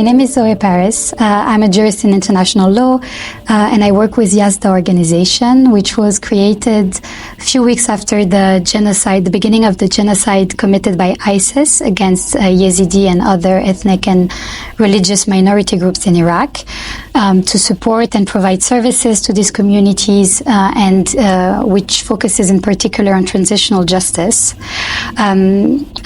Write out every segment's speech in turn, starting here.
name is Zoé Paris. I'm a jurist in international law, and I work with Yazda organization, which was created a few weeks after the genocide, the beginning of the genocide committed by ISIS against Yazidi and other ethnic and religious minority groups in Iraq, to support and provide services to these communities, and which focuses in particular on transitional justice.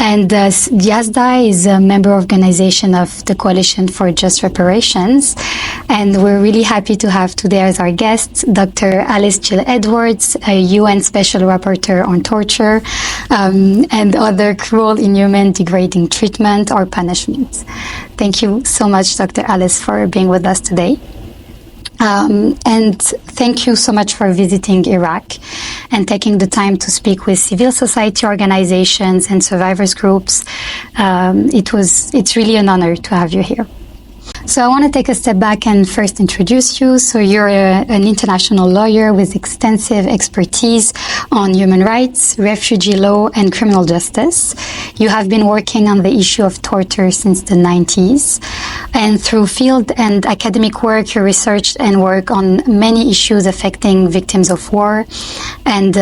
Yazda is a member organization of the Coalition for Just Reparations, and we're really happy to have today as our guest Dr. Alice Edwards, a UN Special Rapporteur on torture and other cruel, inhuman, degrading treatment or punishment. Thank you so much, Dr. Alice, for being with us today. And thank you so much for visiting Iraq and taking the time to speak with civil society organizations and survivors groups. It's really an honor to have you here. So I want to take a step back and first introduce you. So you're an international lawyer with extensive expertise on human rights, refugee law, and criminal justice. You have been working on the issue of torture since the 90s. And through field and academic work, you researched and work on many issues affecting victims of war and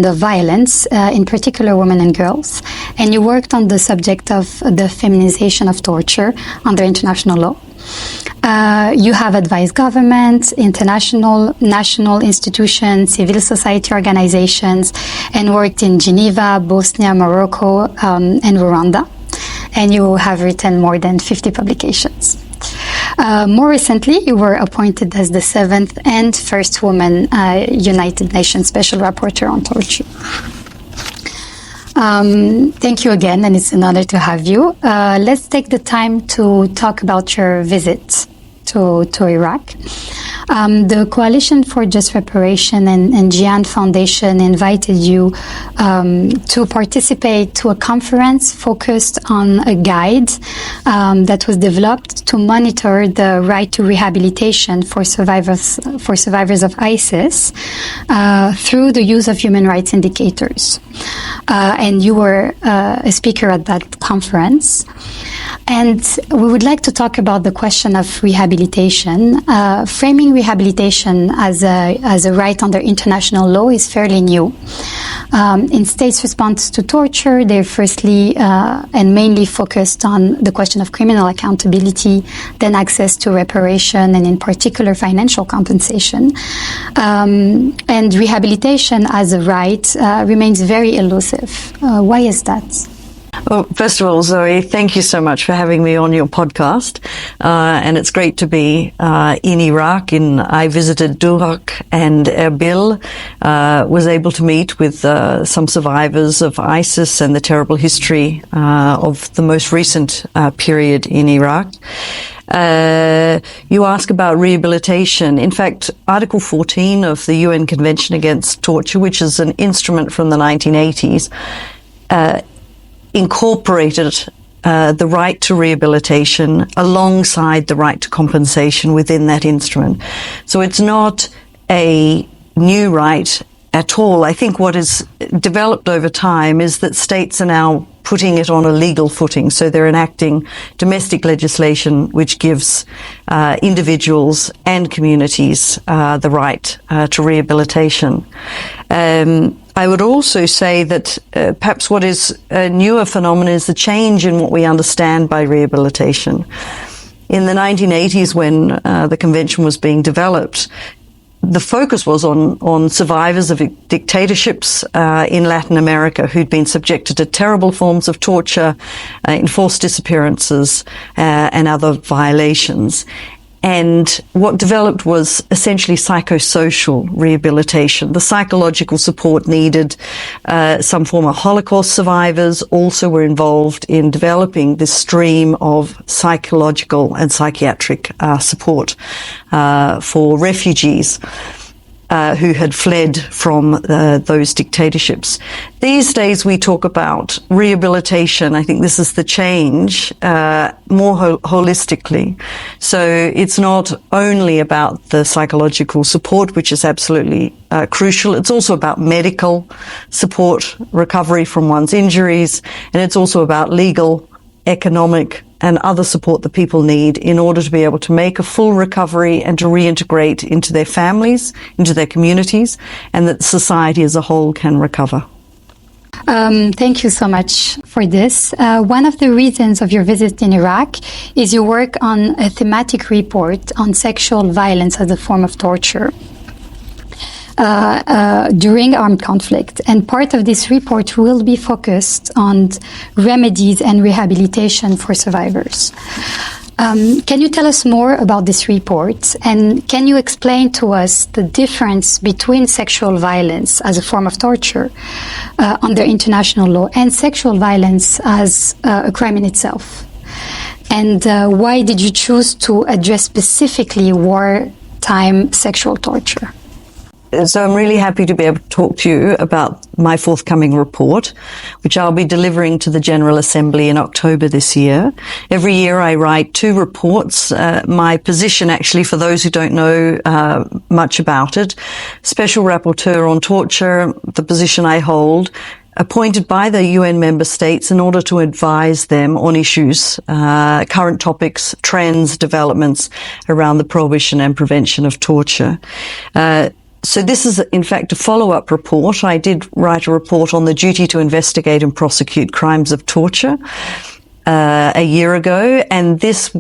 of violence, in particular women and girls. And you worked on the subject of the feminization of torture under international law. You have advised government, international, national institutions, civil society organizations, and worked in Geneva, Bosnia, Morocco, and Rwanda. And you have written more than 50 publications. More recently, you were appointed as the 7th and first woman United Nations Special Rapporteur on torture. Thank you again, and it's an honor to have you. Let's take the time to talk about your visit to Iraq. The Coalition for Just Reparation and Jiyan Foundation invited you to participate to a conference focused on a guide that was developed to monitor the right to rehabilitation for survivors of ISIS through the use of human rights indicators. And you were a speaker at that conference. And we would like to talk about the question of rehabilitation. Framing rehabilitation as a right under international law is fairly new. In states' response to torture, they're firstly and mainly focused on the question of criminal accountability, then access to reparation, and in particular financial compensation. And rehabilitation as a right remains very elusive. Why is that? Well, first of all, Zoe, thank you so much for having me on your podcast. And it's great to be in Iraq. I visited Duhok and Erbil, was able to meet with some survivors of ISIS and the terrible history of the most recent period in Iraq. You ask about rehabilitation. In fact, Article 14 of the UN Convention Against Torture, which is an instrument from the 1980s, incorporated the right to rehabilitation alongside the right to compensation within that instrument. So it's not a new right at all. I think what has developed over time is that states are now putting it on a legal footing. So they're enacting domestic legislation which gives individuals and communities the right to rehabilitation. I would also say that perhaps what is a newer phenomenon is the change in what we understand by rehabilitation. In the 1980s, when the convention was being developed, the focus was on survivors of dictatorships in Latin America who'd been subjected to terrible forms of torture, enforced disappearances, and other violations. And what developed was essentially psychosocial rehabilitation. The psychological support needed. Some former Holocaust survivors also were involved in developing this stream of psychological and psychiatric support for refugees who had fled from those dictatorships. These days we talk about rehabilitation. I think this is the change, more holistically. So it's not only about the psychological support, which is absolutely crucial. It's also about medical support, recovery from one's injuries, and it's also about legal economic and other support that people need in order to be able to make a full recovery and to reintegrate into their families, into their communities, and that society as a whole can recover. Thank you so much for this. One of the reasons of your visit in Iraq is your work on a thematic report on sexual violence as a form of torture during armed conflict. And part of this report will be focused on remedies and rehabilitation for survivors. Can you tell us more about this report? And can you explain to us the difference between sexual violence as a form of torture under international law and sexual violence as a crime in itself? And why did you choose to address specifically wartime sexual torture? So I'm really happy to be able to talk to you about my forthcoming report, which I'll be delivering to the General Assembly in October this year. Every year I write 2 reports. My position, actually, for those who don't know much about it, Special Rapporteur on Torture, the position I hold, appointed by the UN member states in order to advise them on issues, current topics, trends, developments around the prohibition and prevention of torture. So this is, in fact, a follow-up report. I did write a report on the duty to investigate and prosecute crimes of torture a year ago, and this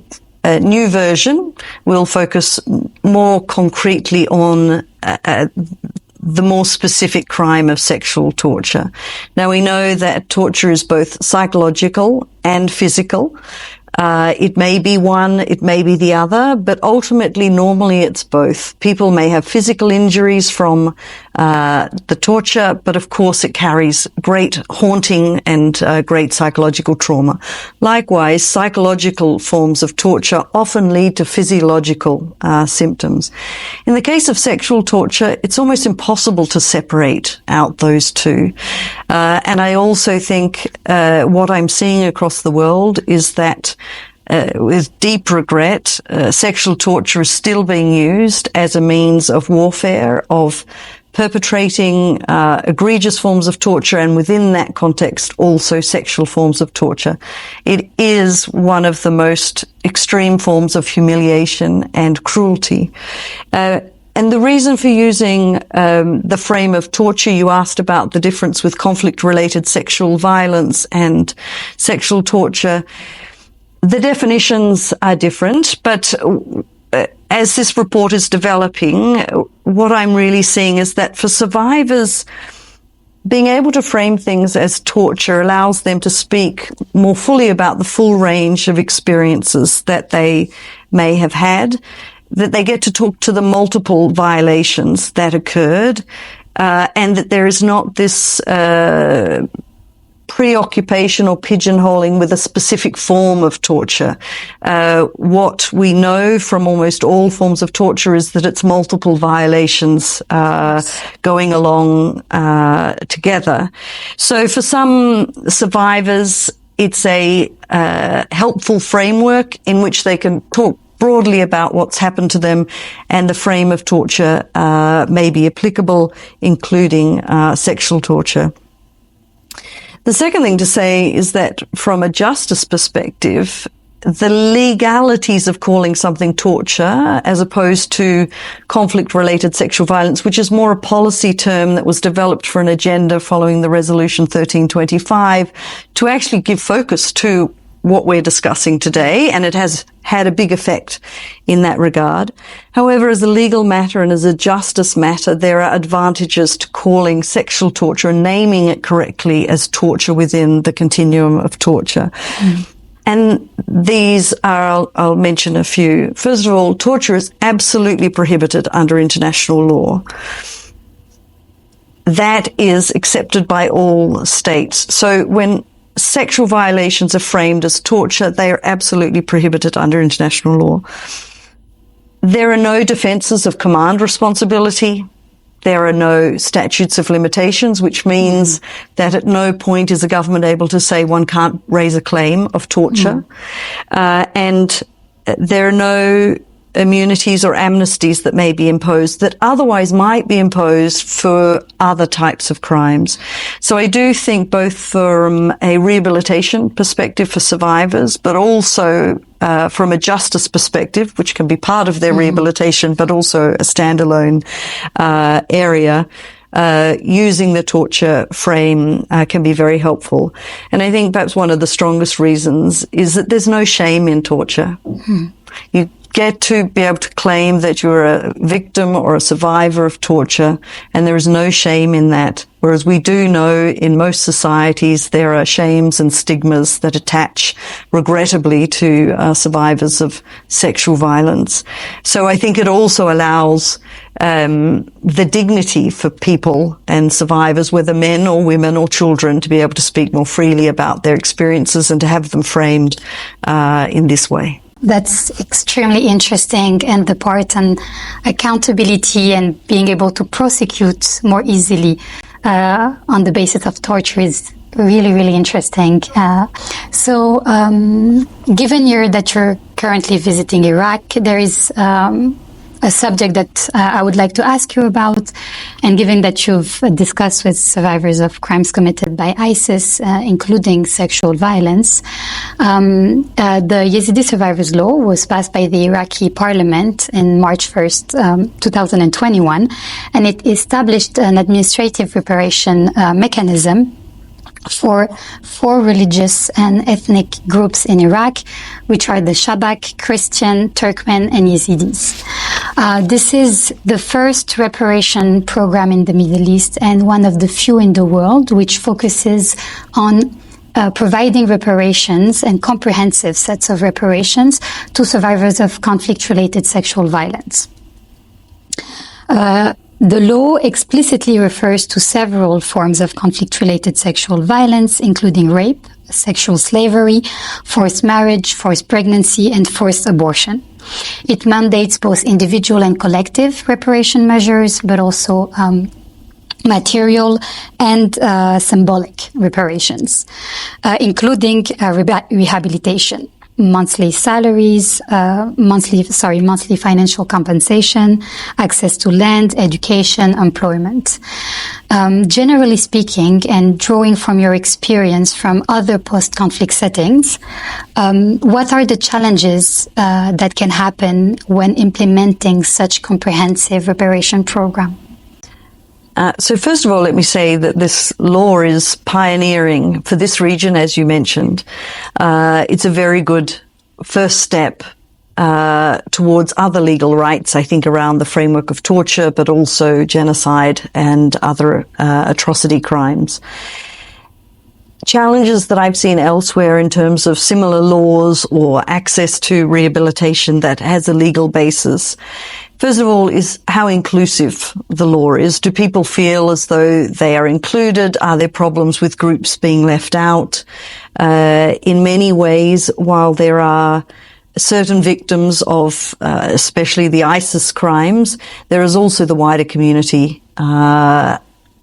new version will focus more concretely on the more specific crime of sexual torture. Now, we know that torture is both psychological and physical. It may be one, it may be the other, but ultimately, normally it's both. People may have physical injuries from the torture, but of course it carries great haunting and great psychological trauma. Likewise, psychological forms of torture often lead to physiological symptoms. In the case of sexual torture, it's almost impossible to separate out those two. And I also think what I'm seeing across the world is that with deep regret, sexual torture is still being used as a means of warfare, of perpetrating egregious forms of torture, and within that context also sexual forms of torture. It is one of the most extreme forms of humiliation and cruelty. And the reason for using the frame of torture, you asked about the difference with conflict-related sexual violence and sexual torture. The definitions are different, but as this report is developing, what I'm really seeing is that for survivors, being able to frame things as torture allows them to speak more fully about the full range of experiences that they may have had, that they get to talk to the multiple violations that occurred, and that there is not this preoccupation or pigeonholing with a specific form of torture. What we know from almost all forms of torture is that it's multiple violations going along together. So for some survivors, it's a helpful framework in which they can talk broadly about what's happened to them, and the frame of torture may be applicable, including sexual torture. The second thing to say is that from a justice perspective, the legalities of calling something torture as opposed to conflict-related sexual violence, which is more a policy term that was developed for an agenda following the Resolution 1325 to actually give focus to what we're discussing today, and it has had a big effect in that regard. However, as a legal matter and as a justice matter, there are advantages to calling sexual torture and naming it correctly as torture within the continuum of torture. And these are, I'll mention a few. First of all, torture is absolutely prohibited under international law. That is accepted by all states. So when sexual violations are framed as torture, they are absolutely prohibited under international law. There are no defences of command responsibility. There are no statutes of limitations, which means that at no point is a government able to say one can't raise a claim of torture. And there are no immunities or amnesties that may be imposed that otherwise might be imposed for other types of crimes. So I do think both from a rehabilitation perspective for survivors, but also from a justice perspective, which can be part of their rehabilitation, but also a standalone area, using the torture frame can be very helpful. And I think perhaps one of the strongest reasons is that there's no shame in torture. You get to be able to claim that you're a victim or a survivor of torture, and there is no shame in that. Whereas we do know in most societies there are shames and stigmas that attach, regrettably, to survivors of sexual violence. So I think it also allows the dignity for people and survivors, whether men or women or children, to be able to speak more freely about their experiences and to have them framed in this way. That's extremely interesting, and the part on accountability and being able to prosecute more easily on the basis of torture is really, really interesting. So given that you're currently visiting Iraq, there is a subject that I would like to ask you about, and given that you've discussed with survivors of crimes committed by ISIS, including sexual violence, the Yazidi Survivors Law was passed by the Iraqi parliament in March 1st, 2021, and it established an administrative reparation mechanism for 4 religious and ethnic groups in Iraq, which are the Shabak, Christian, Turkmen, and Yazidis. This is the first reparation program in the Middle East and one of the few in the world which focuses on providing reparations and comprehensive sets of reparations to survivors of conflict-related sexual violence. The law explicitly refers to several forms of conflict-related sexual violence, including rape, sexual slavery, forced marriage, forced pregnancy, and forced abortion. It mandates both individual and collective reparation measures, but also material and symbolic reparations, including rehabilitation. Monthly salaries, monthly financial compensation, access to land, education, employment. Generally speaking, and drawing from your experience from other post-conflict settings, what are the challenges that can happen when implementing such comprehensive reparation program? So first of all, let me say that this law is pioneering for this region, as you mentioned. It's a very good first step towards other legal rights, I think, around the framework of torture, but also genocide and other atrocity crimes. Challenges that I've seen elsewhere in terms of similar laws or access to rehabilitation that has a legal basis, first of all, is how inclusive the law is. Do people feel as though they are included? Are there problems with groups being left out? In many ways, while there are certain victims of especially the ISIS crimes, there is also the wider community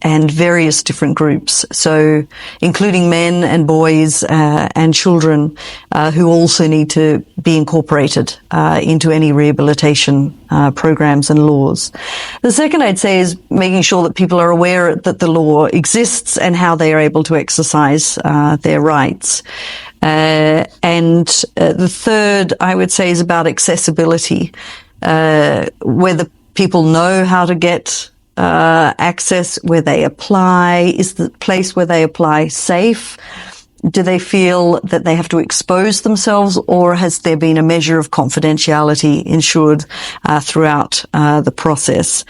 and various different groups, so including men and boys and children who also need to be incorporated into any rehabilitation programs and laws. The second, I'd say, is making sure that people are aware that the law exists and how they are able to exercise their rights. And the third, I would say, is about accessibility, whether people know how to get access, where they apply. Is the place where they apply safe? Do they feel that they have to expose themselves, or has there been a measure of confidentiality ensured throughout the process?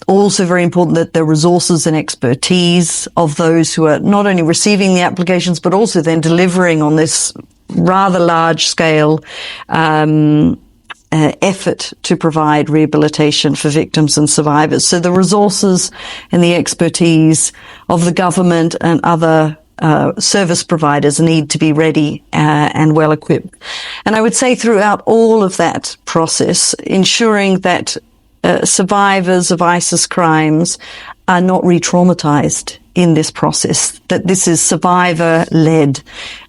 Also very important that the resources and expertise of those who are not only receiving the applications, but also then delivering on this rather large scale effort to provide rehabilitation for victims and survivors. So the resources and the expertise of the government and other service providers need to be ready and well equipped. And I would say throughout all of that process, ensuring that survivors of ISIS crimes are not re-traumatized in this process, that this is survivor-led.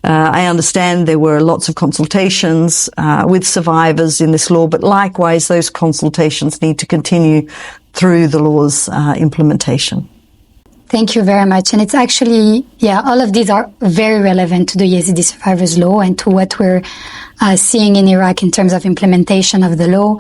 I understand there were lots of consultations with survivors in this law, but likewise those consultations need to continue through the law's implementation. Thank you very much. And it's actually, all of these are very relevant to the Yazidi Survivors Law and to what we're seeing in Iraq in terms of implementation of the law.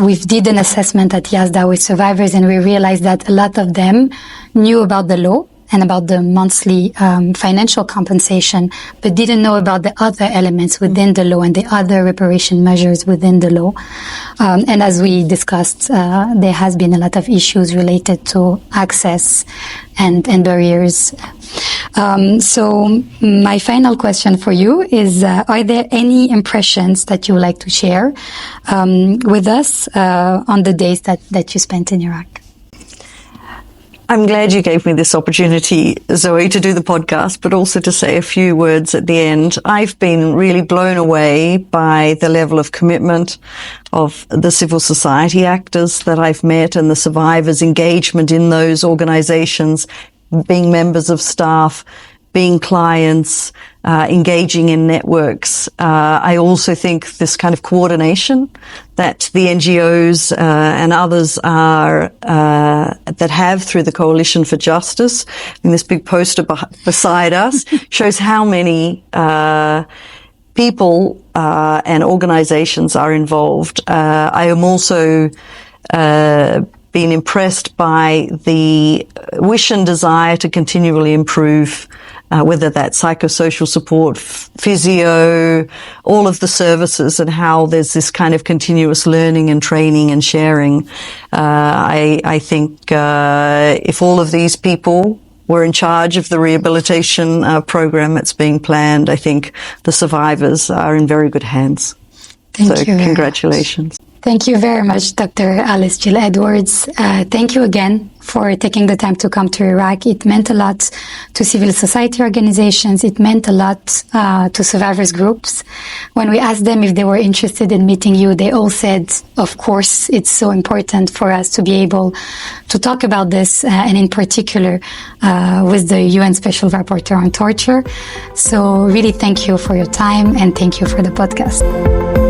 We did an assessment at Yazda with survivors, and we realized that a lot of them knew about the law and about the monthly financial compensation, but didn't know about the other elements within the law and the other reparation measures within the law. And as we discussed, there has been a lot of issues related to access and barriers. So my final question for you is, are there any impressions that you would like to share with us on the days that you spent in Iraq? I'm glad you gave me this opportunity, Zoe, to do the podcast, but also to say a few words at the end. I've been really blown away by the level of commitment of the civil society actors that I've met and the survivors' engagement in those organizations, being members of staff, being clients, engaging in networks. I also think this kind of coordination that the NGOs and others are that have through the Coalition for Justice, and this big poster beside us shows how many people and organizations are involved. I am also been impressed by the wish and desire to continually improve, whether that's psychosocial support, physio, all of the services, and how there's this kind of continuous learning and training and sharing. I think if all of these people were in charge of the rehabilitation program that's being planned, I think the survivors are in very good hands. Thank you. Congratulations. Thank you very much, Dr. Alice Jill Edwards. Thank you again for taking the time to come to Iraq. It meant a lot to civil society organizations. It meant a lot to survivors groups. When we asked them if they were interested in meeting you, they all said, of course, it's so important for us to be able to talk about this, and in particular with the UN Special Rapporteur on torture. So really thank you for your time, and thank you for the podcast.